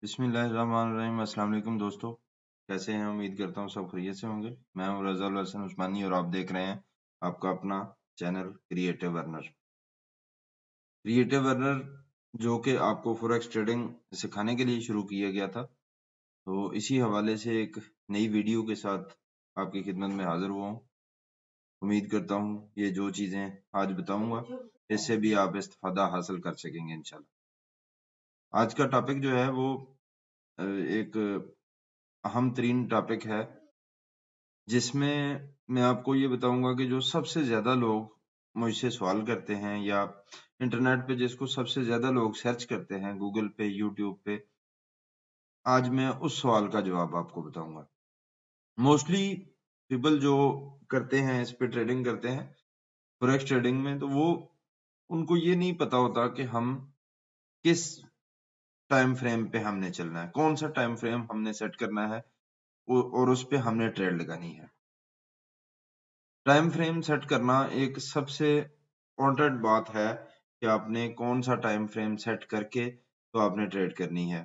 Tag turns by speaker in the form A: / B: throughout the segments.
A: बिस्मिल्लाहिर्रहमानिर्रहीम। अस्सलाम वालेकुम दोस्तों, कैसे हैं? उम्मीद करता हूँ सब खैरियत से होंगे। मैं हूँ रज़ा उल हसन उस्मानी और आप देख रहे हैं आपका अपना channel creative earner. Creative earner जो कि आपको फॉरेक्स ट्रेडिंग सिखाने के लिए शुरू किया गया था, तो इसी हवाले से एक नई वीडियो के साथ आपकी खिदमत में हाजिर हुआ हूँ। उम्मीद करता हूँ ये जो चीज़ें आज बताऊंगा इससे भी आप इस्तिफादा हासिल कर सकेंगे इंशाल्लाह। आज का टॉपिक जो है वो एक अहम तरीन टॉपिक है, जिसमें मैं आपको ये बताऊंगा कि जो सबसे ज्यादा लोग मुझसे सवाल करते हैं या इंटरनेट पे जिसको सबसे ज्यादा लोग सर्च करते हैं गूगल पे, यूट्यूब पे, आज मैं उस सवाल का जवाब आपको बताऊंगा। मोस्टली पीपल जो करते हैं, इस पे ट्रेडिंग करते हैं फॉरेक्स ट्रेडिंग में, तो वो उनको ये नहीं पता होता कि हम किस टाइम फ्रेम पे हमने चलना है, कौन सा टाइम फ्रेम हमने सेट करना है और उस पे हमने ट्रेड लगानी है। टाइम फ्रेम सेट करना एक सबसे इम्पोर्टेंट बात है कि आपने कौन सा टाइम फ्रेम सेट करके तो आपने ट्रेड करनी है।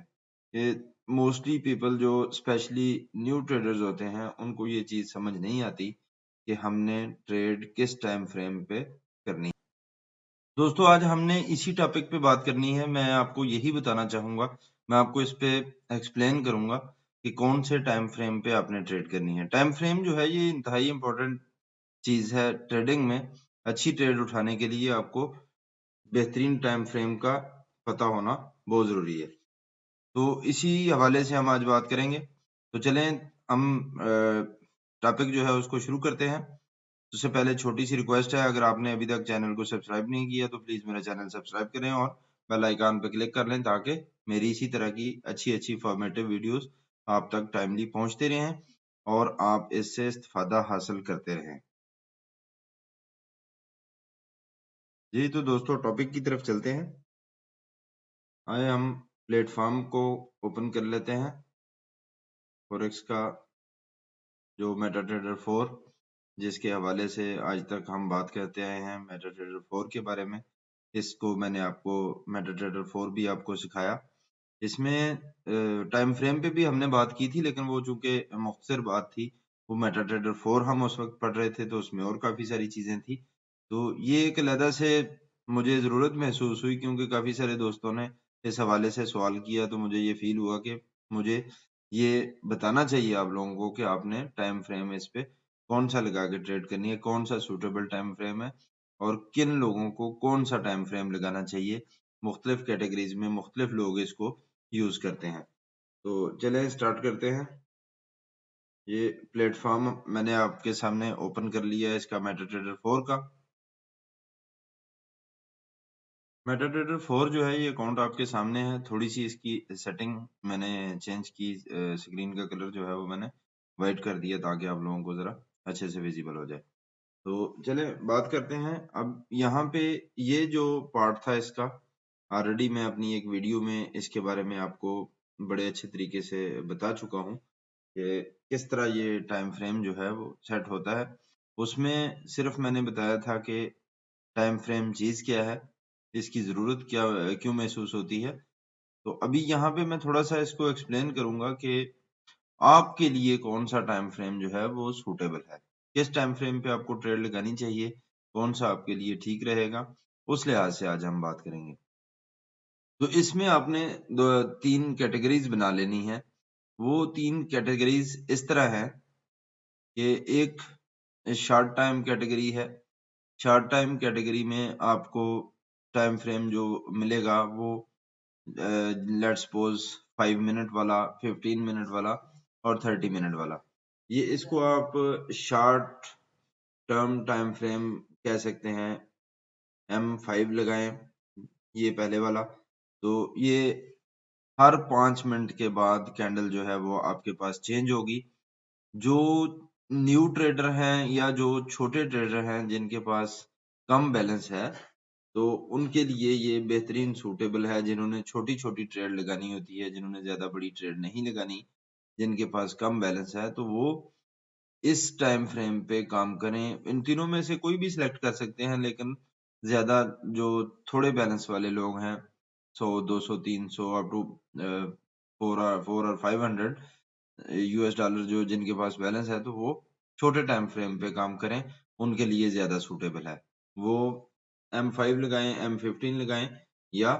A: ये मोस्टली पीपल जो स्पेशली न्यू ट्रेडर्स होते हैं उनको ये चीज समझ नहीं आती कि हमने ट्रेड किस टाइम फ्रेम पे करनी है। दोस्तों, आज हमने इसी टॉपिक पे बात करनी है। मैं आपको यही बताना चाहूंगा, मैं आपको इस पे एक्सप्लेन करूंगा कि कौन से टाइम फ्रेम पे आपने ट्रेड करनी है। टाइम फ्रेम जो है ये इंतहाई इंपॉर्टेंट चीज है ट्रेडिंग में। अच्छी ट्रेड उठाने के लिए आपको बेहतरीन टाइम फ्रेम का पता होना बहुत जरूरी है। तो इसी हवाले से हम आज बात करेंगे। तो चलें हम टॉपिक जो है उसको शुरू करते हैं। उससे पहले छोटी सी रिक्वेस्ट है, अगर आपने अभी तक चैनल को सब्सक्राइब नहीं किया तो प्लीज मेरा चैनल सब्सक्राइब करें और बेल आइकन पर क्लिक कर लें ताकि मेरी इसी तरह की अच्छी अच्छी फॉर्मेटिव वीडियोस आप तक टाइमली पहुंचते रहें और आप इससे इस्तिफादा हासिल करते रहें। जी तो दोस्तों, टॉपिक की तरफ चलते हैं। आए हम प्लेटफॉर्म को ओपन कर लेते हैं फॉरेक्स का, जो मेटाट्रेडर 4 जिसके हवाले से आज तक हम बात करते आए हैं मेटाट्रेडर 4 के बारे में। इसको मैंने आपको मेटाट्रेडर 4 भी आपको सिखाया। इसमें टाइम फ्रेम पे भी हमने बात की थी, लेकिन वो चूंकि मुख्तसर बात थी, वो मेटाट्रेडर 4 हम उस वक्त पढ़ रहे थे तो उसमें और काफी सारी चीजें थी। तो ये एक अलहदा से मुझे जरूरत महसूस हुई, क्योंकि काफी सारे दोस्तों ने इस हवाले से सवाल किया, तो मुझे ये फील हुआ कि मुझे ये बताना चाहिए आप लोगों को कि आपने टाइम फ्रेम इस पे कौन सा लगा के ट्रेड करनी है, कौन सा सूटेबल टाइम फ्रेम है और किन लोगों को कौन सा टाइम फ्रेम लगाना चाहिए। मुख्तलिफ कैटेगरीज में मुख्तलिफ लोग इसको यूज करते हैं। तो चलें स्टार्ट करते हैं। ये प्लेटफॉर्म मैंने आपके सामने ओपन कर लिया है इसका, मेटाट्रेडर 4 का। मेटाट्रेडर 4 जो है ये अकाउंट आपके सामने है। थोड़ी सी इसकी सेटिंग मैंने चेंज की, स्क्रीन का कलर जो है वो मैंने वाइट कर दिया ताकि आप लोगों को जरा अच्छे से विजिबल हो जाए। तो चले बात करते हैं। अब यहाँ पे ये जो पार्ट था इसका, ऑलरेडी मैं अपनी एक वीडियो में इसके बारे में आपको बड़े अच्छे तरीके से बता चुका हूँ कि किस तरह ये टाइम फ्रेम जो है वो सेट होता है। उसमें सिर्फ मैंने बताया था कि टाइम फ्रेम चीज क्या है, इसकी जरूरत क्या क्यों महसूस होती है। तो अभी यहाँ पे मैं थोड़ा सा इसको एक्सप्लेन करूंगा कि आपके लिए कौन सा टाइम फ्रेम जो है वो सूटेबल है, किस टाइम फ्रेम पे आपको ट्रेड लगानी चाहिए, कौन सा आपके लिए ठीक रहेगा, उस लिहाज से आज हम बात करेंगे। तो इसमें आपने दो तीन कैटेगरीज बना लेनी है। वो तीन कैटेगरीज इस तरह है कि एक शॉर्ट टाइम कैटेगरी है। शॉर्ट टाइम कैटेगरी में आपको टाइम फ्रेम जो मिलेगा वो लेट्स सपोज 5 मिनट वाला, 15 मिनट वाला और 30 मिनट वाला। ये इसको आप शॉर्ट टर्म टाइम फ्रेम कह सकते हैं। M5 लगाएं, ये पहले वाला। तो ये हर 5 मिनट के बाद कैंडल जो है वो आपके पास चेंज होगी। जो न्यू ट्रेडर हैं या जो छोटे ट्रेडर हैं जिनके पास कम बैलेंस है, तो उनके लिए ये बेहतरीन सूटेबल है। जिन्होंने छोटी छोटी ट्रेड लगानी होती है, जिन्होंने ज्यादा बड़ी ट्रेड नहीं लगानी, जिनके पास कम बैलेंस है, तो वो इस टाइम फ्रेम पे काम करें। इन तीनों में से कोई भी सिलेक्ट कर सकते हैं, लेकिन ज्यादा जो थोड़े बैलेंस वाले लोग हैं, 100, 200, 300 अप टू 4 और 500 यूएस डॉलर जो जिनके पास बैलेंस है, तो वो छोटे टाइम फ्रेम पे काम करें, उनके लिए ज्यादा सूटेबल है। वो M5 लगाएं, M15 लगाएं या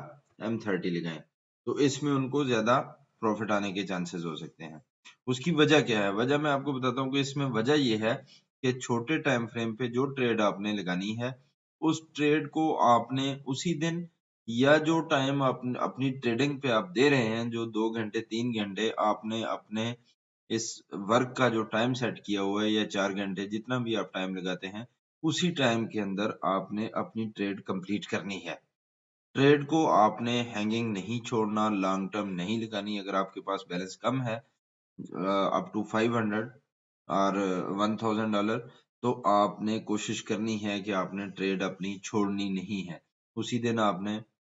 A: M30 लगाएं, तो इसमें उनको ज्यादा प्रॉफिट आने के चांसेस हो सकते हैं। उसकी वजह क्या है? वजह मैं आपको बताता हूँ कि इसमें वजह ये है कि छोटे टाइम फ्रेम पे जो ट्रेड आपने लगानी है, उस ट्रेड को आपने उसी दिन या जो टाइम अपनी ट्रेडिंग पे आप दे रहे हैं, जो 2 घंटे 3 घंटे आपने अपने इस वर्क का जो टाइम सेट किया हुआ है, या 4 घंटे जितना भी आप टाइम लगाते हैं, उसी टाइम के अंदर आपने अपनी ट्रेड कंप्लीट करनी है। ट्रेड को आपने हैंगिंग नहीं छोड़ना, लॉन्ग टर्म नहीं लगानी। अगर आपके पास बैलेंस कम है अप टू 500 और $1000, तो आपने कोशिश करनी है कि आपने ट्रेड अपनी छोड़नी नहीं है। उसी दिन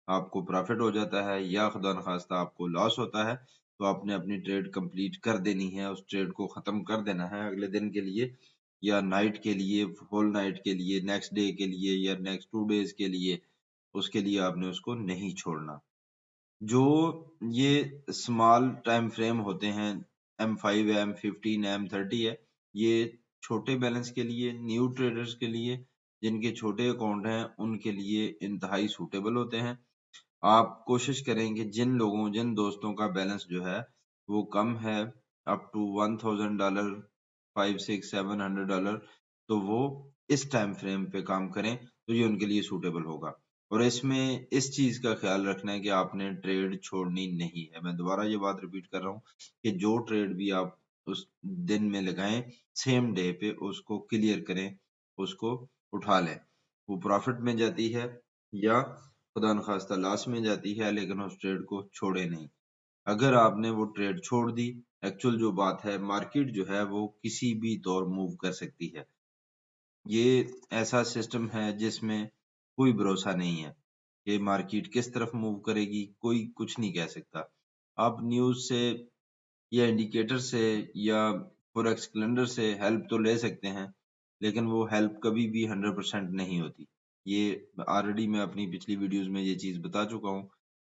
A: आपको प्रॉफिट हो जाता है या खुदा न खास्ता आपको लॉस होता है, तो आपने अपनी ट्रेड कंप्लीट कर देनी है, उस ट्रेड को खत्म कर देना है अगले दिन के लिए, या नाइट के लिए, होल नाइट के लिए, नेक्स्ट डे के लिए, या नेक्स्ट 2 डेज के लिए। उसके लिए आपने उसको नहीं छोड़ना। जो ये स्मॉल टाइम फ्रेम होते हैं, M5 है, M15 है, M30 है, ये छोटे बैलेंस के लिए, न्यू ट्रेडर्स के लिए, जिनके छोटे अकाउंट हैं, उनके लिए इंतहाई सूटेबल होते हैं। आप कोशिश करें कि जिन दोस्तों का बैलेंस जो है वो कम है, अप टू $1000, 5 6 $700, तो वो इस टाइम फ्रेम पे काम करें, तो ये उनके लिए सूटेबल होगा। और इसमें इस चीज का ख्याल रखना है कि आपने ट्रेड छोड़नी नहीं है। मैं दोबारा ये बात रिपीट कर रहा हूँ कि जो ट्रेड भी आप उस दिन में लगाएं, सेम डे पे उसको क्लियर करें, उसको उठा लें। वो प्रॉफिट में जाती है या खुदा न खास्ता लॉस में जाती है, लेकिन उस ट्रेड को छोड़े नहीं। अगर आपने वो ट्रेड छोड़ दी, एक्चुअल जो बात है, मार्केट जो है वो किसी भी दौर मूव कर सकती है। ये ऐसा सिस्टम है जिसमें कोई भरोसा नहीं है कि मार्केट किस तरफ मूव करेगी, कोई कुछ नहीं कह सकता। आप न्यूज से या इंडिकेटर से या फॉरेक्स कैलेंडर से हेल्प तो ले सकते हैं, लेकिन वो हेल्प कभी भी 100% नहीं होती। ये ऑलरेडी मैं अपनी पिछली वीडियोस में ये चीज बता चुका हूँ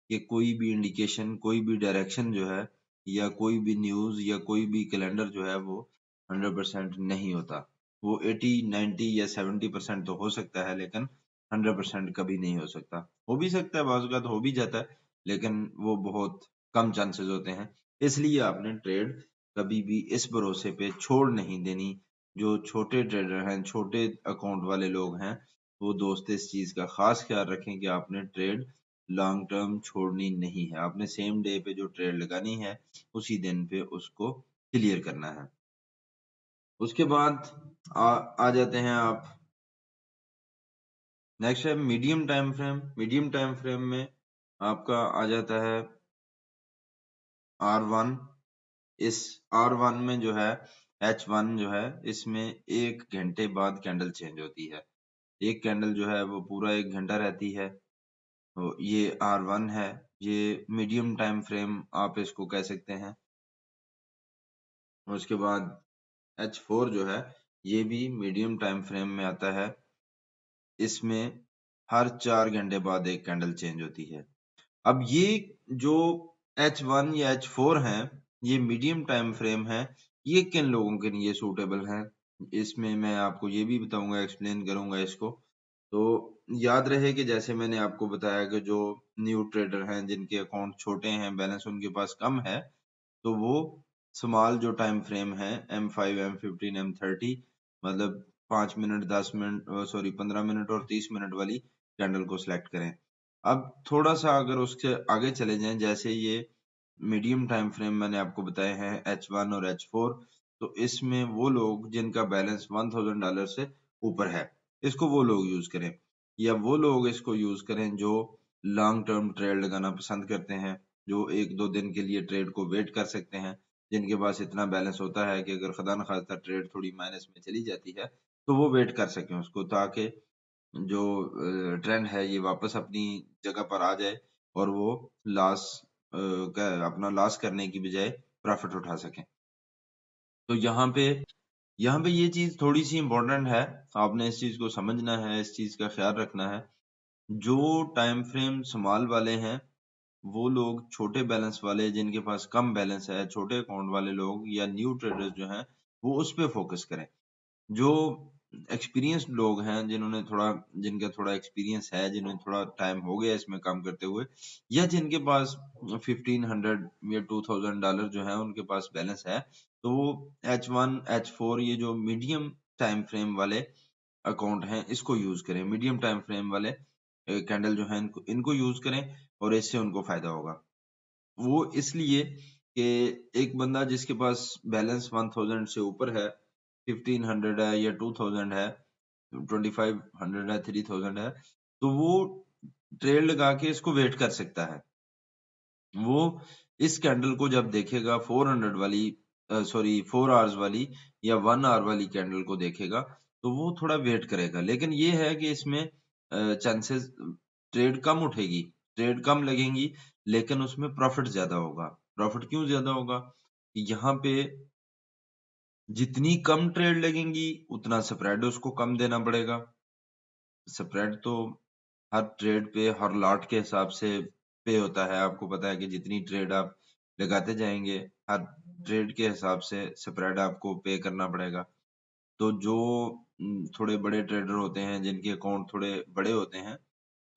A: कि कोई भी इंडिकेशन, कोई भी डायरेक्शन जो है, या कोई भी न्यूज या कोई भी कैलेंडर जो है, वो 100% नहीं होता। वो 80 90 या 70% तो हो सकता है, लेकिन 100% कभी नहीं हो सकता। हो भी सकता है, बाज़ औक़ात हो भी जाता है, लेकिन वो बहुत कम चांसेस होते हैं। इसलिए आपने ट्रेड कभी भी इस भरोसे पे छोड़ नहीं देनी। जो छोटे ट्रेडर हैं, छोटे अकाउंट वाले लोग हैं, वो दोस्त इस चीज का खास ख्याल रखें कि आपने ट्रेड लॉन्ग टर्म छोड़नी नहीं है। आपने सेम डे पे जो ट्रेड लगानी है, उसी दिन पे उसको क्लियर करना है। उसके बाद आ जाते हैं आप, नेक्स्ट है medium time frame. Medium time frame में आपका आ जाता है R1। इस R1 में जो है, H1 जो है, इसमें 1 घंटे बाद कैंडल चेंज होती है। एक कैंडल जो है वो पूरा 1 घंटा रहती है। तो ये R1 है। ये मीडियम टाइम फ्रेम आप इसको कह सकते हैं। उसके बाद H4 जो है, ये भी मीडियम टाइम फ्रेम में आता है। इसमें हर 4 घंटे बाद एक कैंडल चेंज होती है। अब ये जो H1 या H4 हैं, ये मीडियम टाइम फ्रेम है। ये किन लोगों के लिए सूटेबल हैं, इसमें मैं आपको ये भी बताऊंगा, एक्सप्लेन करूंगा इसको। तो याद रहे कि जैसे मैंने आपको बताया कि जो न्यू ट्रेडर हैं, जिनके अकाउंट छोटे हैं, बैलेंस उनके पास कम है, तो वो स्मॉल जो टाइम फ्रेम है, M5 M15 M30, मतलब 5 मिनट 10 मिनट, सॉरी 15 मिनट और 30 मिनट वाली कैंडल को सिलेक्ट करें। अब थोड़ा सा अगर उसके आगे चले जाएं, जैसे ये मीडियम टाइम फ्रेम मैंने आपको बताए हैं H1 और H4, तो इसमें वो लोग जिनका बैलेंस $1000 से ऊपर है, इसको वो लोग यूज करें, या वो लोग इसको यूज करें जो लॉन्ग टर्म ट्रेड लगाना पसंद करते हैं, जो 1-2 दिन के लिए ट्रेड को वेट कर सकते हैं, जिनके पास इतना बैलेंस होता है कि अगर खुदा न खास्ता ट्रेड थोड़ी माइनस में चली जाती है, तो वो वेट कर सकें उसको, ताकि जो ट्रेंड है ये वापस अपनी जगह पर आ जाए, और वो लॉस अपना लॉस करने की बजाय प्रॉफिट उठा सकें। तो यहाँ पे ये चीज थोड़ी सी इम्पोर्टेंट है। आपने इस चीज को समझना है, इस चीज का ख्याल रखना है। जो टाइम फ्रेम स्मॉल वाले हैं, वो लोग छोटे बैलेंस वाले, जिनके पास कम बैलेंस है, छोटे अकाउंट वाले लोग या न्यू ट्रेडर्स जो हैं, वो उस पे फोकस करें। जो एक्सपीरियंस्ड लोग हैं, जिनका थोड़ा एक्सपीरियंस है, जिन्हें थोड़ा टाइम हो गया इसमें काम करते हुए, या जिनके पास 1500 या $2000 जो है उनके पास बैलेंस है, तो वो H1 H4 ये जो मीडियम टाइम फ्रेम वाले अकाउंट हैं इसको यूज करें। मीडियम टाइम फ्रेम वाले कैंडल जो है इनको यूज करें और इससे उनको फायदा होगा। वो इसलिए कि एक बंदा जिसके पास बैलेंस 1000 से ऊपर है, 1500 है या 2000 है, 2500 है, 3000 है, तो वो ट्रेड लगा के इसको वेट कर सकता है। वो इस कैंडल को जब देखेगा 400 वाली, सॉरी 4 आवर्स वाली या 1 आवर वाली कैंडल को देखेगा, तो वो थोड़ा वेट करेगा। लेकिन ये है कि इसमें चांसेस ट्रेड कम उठेगी, ट्रेड कम लगेंगी, लेकिन उसमें प्रॉफिट ज्यादा होगा। प्रॉफिट क्यों ज्यादा होगा? यहाँ पे जितनी कम ट्रेड लगेंगी उतना स्प्रेड उसको कम देना पड़ेगा। स्प्रेड तो हर ट्रेड पे, हर लॉट के हिसाब से पे होता है। आपको पता है कि जितनी ट्रेड आप लगाते जाएंगे, हर ट्रेड के हिसाब से स्प्रेड आपको पे करना पड़ेगा। तो जो थोड़े बड़े ट्रेडर होते हैं, जिनके अकाउंट थोड़े बड़े होते हैं,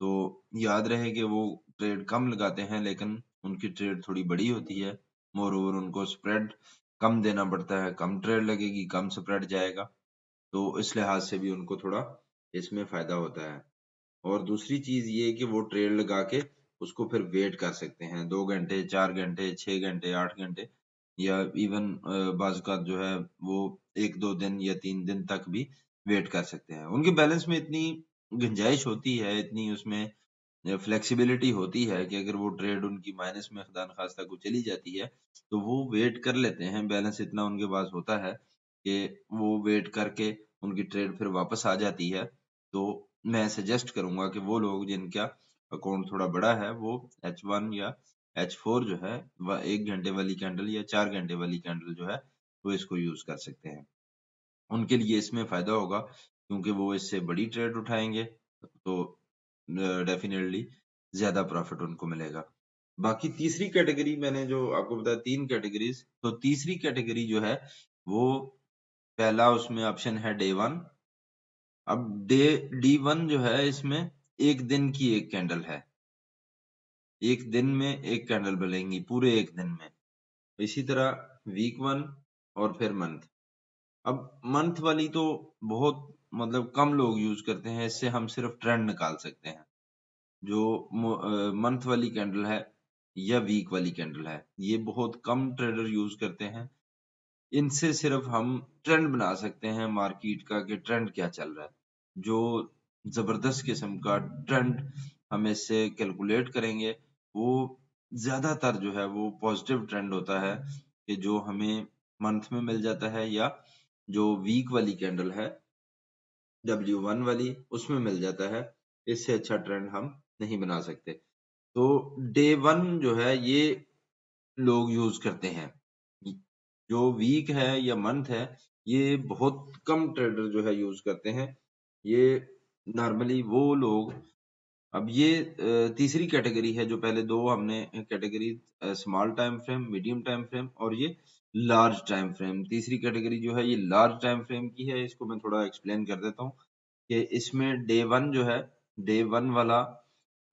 A: तो याद रहे कि वो ट्रेड कम लगाते हैं, लेकिन उनकी ट्रेड थोड़ी बड़ी होती है। मोर ओवर उनको स्प्रेड कम देना पड़ता है, कम ट्रेड लगेगी, कम स्प्रेड जाएगा, तो इस लिहाज से भी उनको थोड़ा इसमें फायदा होता है। और दूसरी चीज ये कि वो ट्रेड लगा के उसको फिर वेट कर सकते हैं 2 घंटे, 4 घंटे, 6 घंटे, 8 घंटे, या इवन बाज़ औक़ात जो है वो 1-2 दिन या 3 दिन तक भी वेट कर सकते हैं। उनके बैलेंस में इतनी गुंजाइश होती है, इतनी उसमें फ्लेक्सिबिलिटी होती है कि अगर वो ट्रेड उनकी माइनस में खुदा न खास्ता को चली जाती है, तो वो वेट कर लेते हैं। बैलेंस इतना उनके पास होता है कि वो वेट करके उनकी ट्रेड फिर वापस आ जाती है। तो मैं सजेस्ट करूंगा कि वो लोग जिनका अकाउंट थोड़ा बड़ा है, वो H1 या H4 जो है, 1 घंटे वाली कैंडल या 4 घंटे वाली कैंडल जो है, वो इसको यूज कर सकते हैं। उनके लिए इसमें फायदा होगा क्योंकि वो इससे बड़ी ट्रेड उठाएंगे, तो डेफिनेटली ज्यादा प्रॉफिट उनको मिलेगा। बाकी तीसरी कैटेगरी मैंने जो आपको बताया, 3 कैटेगरीज, तो तीसरी कैटेगरी जो है वो, पहला उसमें ऑप्शन है डे 1। अब D1 जो है, इसमें एक दिन की एक कैंडल है, एक दिन में एक कैंडल बनेगी पूरे एक दिन में। इसी तरह वीक 1 और फिर मंथ। अब मंथ वाली तो बहुत मतलब कम लोग यूज करते हैं, इससे हम सिर्फ ट्रेंड निकाल सकते हैं। जो मंथ वाली कैंडल है या वीक वाली कैंडल है, ये बहुत कम ट्रेडर यूज करते हैं। इनसे सिर्फ हम ट्रेंड बना सकते हैं मार्केट का, कि ट्रेंड क्या चल रहा है। जो जबरदस्त किस्म का ट्रेंड हम इससे कैलकुलेट करेंगे, वो ज्यादातर जो है वो पॉजिटिव ट्रेंड होता है, कि जो हमें मंथ में मिल जाता है, या जो वीक वाली कैंडल है W1 वाली, उसमें मिल जाता है। इससे अच्छा ट्रेंड हम नहीं बना सकते। तो डे 1 जो है ये लोग यूज करते हैं। जो वीक है या मंथ है, ये बहुत कम ट्रेडर जो है यूज करते हैं। ये नॉर्मली वो लोग, अब ये तीसरी कैटेगरी है। जो पहले दो हमने category, small time frame, medium time frame और ये लार्ज टाइम फ्रेम, तीसरी कैटेगरी जो है ये लार्ज टाइम फ्रेम की है। इसको मैं थोड़ा एक्सप्लेन कर देता हूँ कि इसमें डे 1 जो है, डे 1 वाला,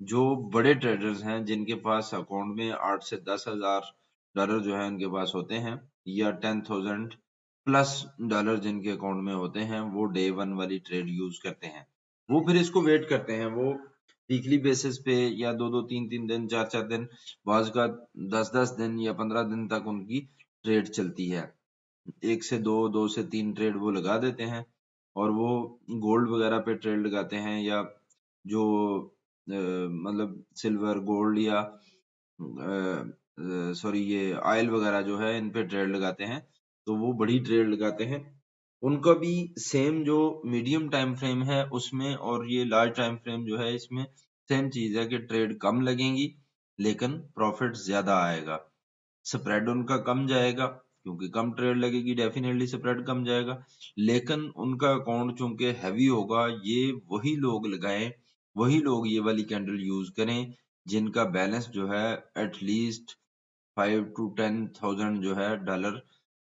A: जो बड़े ट्रेडर्स हैं जिनके पास अकाउंट में 8 से 10,000 डॉलर जो है उनके पास होते हैं, या 10,000 प्लस डॉलर जिनके अकाउंट में होते हैं, वो डे 1 वाली ट्रेड यूज करते हैं। वो फिर इसको वेट करते हैं। वो वीकली बेसिस पे, या 2-2, 3-3 दिन, 4-4 दिन, बाज़ का 10-10 दिन या 15 दिन तक उनकी ट्रेड चलती है। 1 से 2, 2 से 3 ट्रेड वो लगा देते हैं, और वो गोल्ड वगैरह पे ट्रेड लगाते हैं, या जो मतलब सिल्वर, गोल्ड, या सॉरी ये ऑयल वगैरह जो है, इन पे ट्रेड लगाते हैं। तो वो बड़ी ट्रेड लगाते हैं। उनका भी सेम जो मीडियम टाइम फ्रेम है उसमें, और ये लार्ज टाइम फ्रेम जो है इसमें सेम चीज है कि ट्रेड कम लगेंगी, लेकिन प्रॉफिट ज्यादा आएगा। स्प्रेड उनका कम जाएगा, क्योंकि कम ट्रेड लगेगी, डेफिनेटली स्प्रेड कम जाएगा। लेकिन उनका अकाउंट चूंकि हैवी होगा, ये वही लोग लगाएं, वही लोग ये वाली कैंडल यूज करें जिनका बैलेंस जो है एटलीस्ट 5 to 10,000 जो है डॉलर,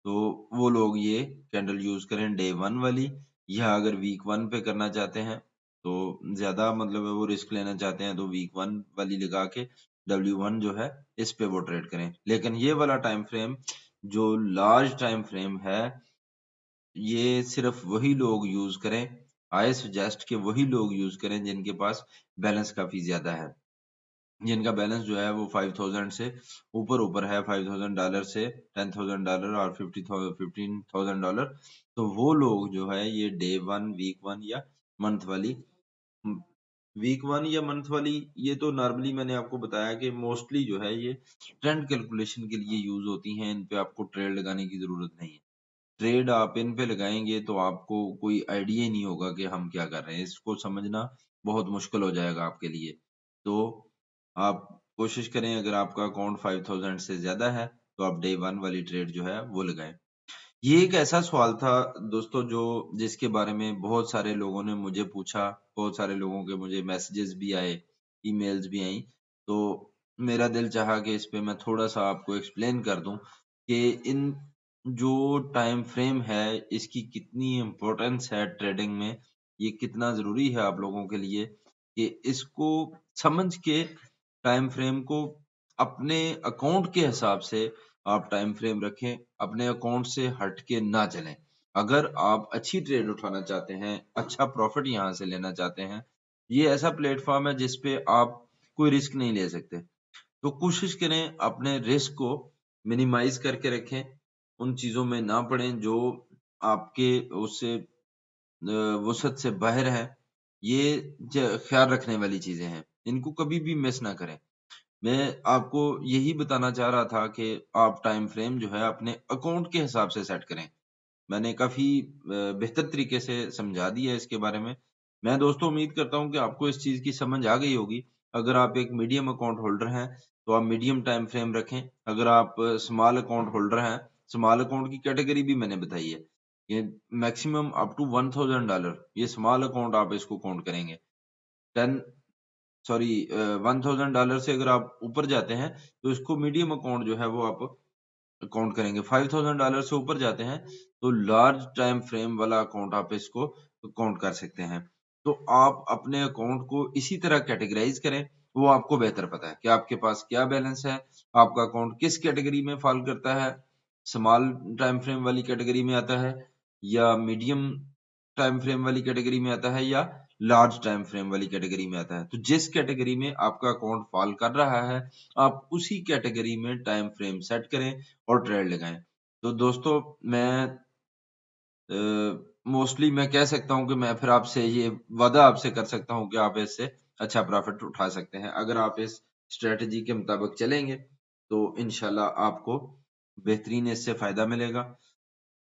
A: तो वो लोग ये कैंडल यूज करें डे 1 वाली, या अगर वीक 1 पे करना चाहते हैं तो ज्यादा मतलब वो रिस्क लेना चाहते हैं तो वीक 1 वाली लगा के W1 जो है इस पे वो ट्रेड करें। लेकिन ये वाला टाइम फ्रेम जो लार्ज टाइम फ्रेम है, ये सिर्फ वही लोग यूज करें, आई सजेस्ट कि वही लोग यूज करें जिनके पास बैलेंस काफी ज्यादा है, जिनका बैलेंस जो है वो 5,000 से ऊपर ऊपर है, $5,000 से $10,000 और $15,000। तो वो लोग जो है ये डे 1, वीक 1 या मंथ वाली, वीक 1 या मंथ वाली, ये तो नॉर्मली मैंने आपको बताया कि मोस्टली जो है ये ट्रेंड कैलकुलेशन के लिए यूज होती हैं, इन पे आपको ट्रेड लगाने की जरूरत नहीं है। ट्रेड आप इन पे लगाएंगे तो आपको कोई आइडिया ही नहीं होगा कि हम क्या कर रहे हैं, इसको समझना बहुत मुश्किल हो जाएगा आपके लिए। तो आप कोशिश करें, अगर आपका अकाउंट 5,000 से ज्यादा है तो आप डे 1 वाली ट्रेड जो है वो लगाएं। ये एक ऐसा सवाल था दोस्तों जो जिसके बारे में बहुत सारे लोगों ने मुझे पूछा, बहुत सारे लोगों के मुझे मैसेजेस भी आए, ईमेल्स भी आई, तो मेरा दिल चाहा कि इस पे मैं थोड़ा सा आपको एक्सप्लेन कर दूं कि इन जो टाइम फ्रेम है इसकी कितनी इम्पोर्टेंस है ट्रेडिंग में, ये कितना जरूरी है आप लोगों के लिए कि इसको समझ के टाइम फ्रेम को अपने अकाउंट के हिसाब से आप टाइम फ्रेम रखें, अपने अकाउंट से हट के ना चलें। अगर आप अच्छी ट्रेड उठाना चाहते हैं, अच्छा प्रॉफिट यहाँ से लेना चाहते हैं, ये ऐसा प्लेटफॉर्म है जिसपे आप कोई रिस्क नहीं ले सकते। तो कोशिश करें अपने रिस्क को मिनिमाइज करके रखें, उन चीजों में ना पड़ें जो आपके उससे वसत से बाहर है। ये ख्याल रखने वाली चीजें हैं, इनको कभी भी मिस ना करें। मैं आपको यही बताना चाह रहा था कि आप टाइम फ्रेम जो है अपने अकाउंट के हिसाब से सेट करें। मैंने काफी बेहतर तरीके से समझा दिया है इसके बारे में। मैं दोस्तों उम्मीद करता हूं कि आपको इस चीज की समझ आ गई होगी। अगर आप एक मीडियम अकाउंट होल्डर हैं तो आप मीडियम टाइम फ्रेम रखें। अगर आप स्मॉल अकाउंट होल्डर हैं, स्मॉल अकाउंट की कैटेगरी भी मैंने बताई है, ये मैक्सिमम अप टू $1,000, ये स्मॉल अकाउंट आप इसको काउंट करेंगे। 10 सॉरी $1,000 से अगर आप ऊपर जाते हैं तो इसको मीडियम अकाउंट जो है वो आप काउंट करेंगे। $5,000 से ऊपर जाते हैं तो लार्ज टाइम फ्रेम वाला अकाउंट आप इसको काउंट कर सकते हैं। तो आप अपने अकाउंट को इसी तरह कैटेगराइज करें, वो आपको बेहतर पता है कि आपके पास क्या बैलेंस है, आपका अकाउंट किस कैटेगरी में फॉल करता है, स्मॉल टाइम फ्रेम वाली कैटेगरी में आता है, या मीडियम टाइम फ्रेम वाली कैटेगरी में आता है, या लार्ज टाइम फ्रेम वाली कैटेगरी में आता है। तो जिस कैटेगरी में आपका अकाउंट फॉल कर रहा है, आप उसी कैटेगरी में टाइम फ्रेम सेट करें और ट्रेड लगाएं। तो दोस्तों मैं मोस्टली मैं कह सकता हूं कि मैं फिर आपसे ये वादा आपसे कर सकता हूं कि आप इससे अच्छा प्रॉफिट उठा सकते हैं। अगर आप इस स्ट्रेटजी के मुताबिक चलेंगे तो इंशाल्लाह आपको बेहतरीन इससे फायदा मिलेगा।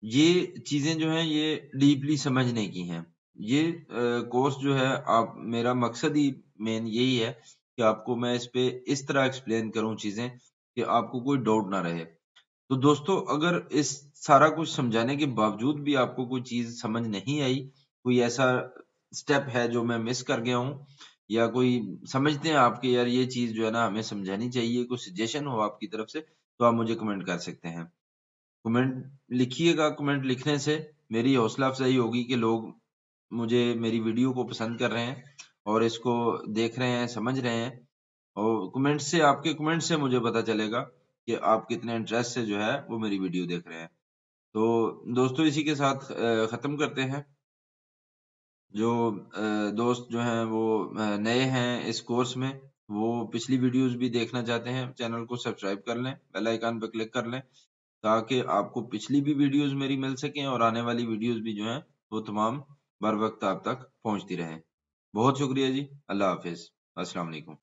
A: ये चीजें जो हैं ये डीपली समझने की हैं। ये कोर्स जो है, आप मेरा मकसद ही मेन यही है कि आपको मैं इस पे इस तरह एक्सप्लेन करूं चीजें कि आपको कोई डाउट ना रहे। तो दोस्तों अगर इस सारा कुछ समझाने के बावजूद भी आपको कोई चीज समझ नहीं आई, कोई ऐसा स्टेप है जो मैं मिस कर गया हूँ, या कोई समझते हैं आपके यार ये चीज जो है ना हमें समझानी चाहिए, कोई सजेशन हो आपकी तरफ से, तो आप मुझे कमेंट कर सकते हैं। कमेंट लिखिएगा, कमेंट लिखने से मेरी हौसला अफजाई होगी कि लोग मुझे मेरी वीडियो को पसंद कर रहे हैं और इसको देख रहे हैं, समझ रहे हैं। और कमेंट से, आपके कमेंट से मुझे पता चलेगा कि आप कितने इंटरेस्ट से जो है वो मेरी वीडियो देख रहे हैं। तो दोस्तों इसी के साथ खत्म करते हैं। जो दोस्त जो हैं वो नए हैं इस कोर्स में, वो पिछली वीडियोस भी देखना चाहते हैं, चैनल को सब्सक्राइब कर लें, बेल आइकन पर क्लिक कर लें, ताकि आपको पिछली भी वीडियोस मेरी मिल सकें और आने वाली वीडियोस भी जो हैं वो तमाम बर वक्त आप तक पहुंचती रहें। बहुत शुक्रिया जी। अल्लाह हाफिज। अस्सलाम वालेकुम।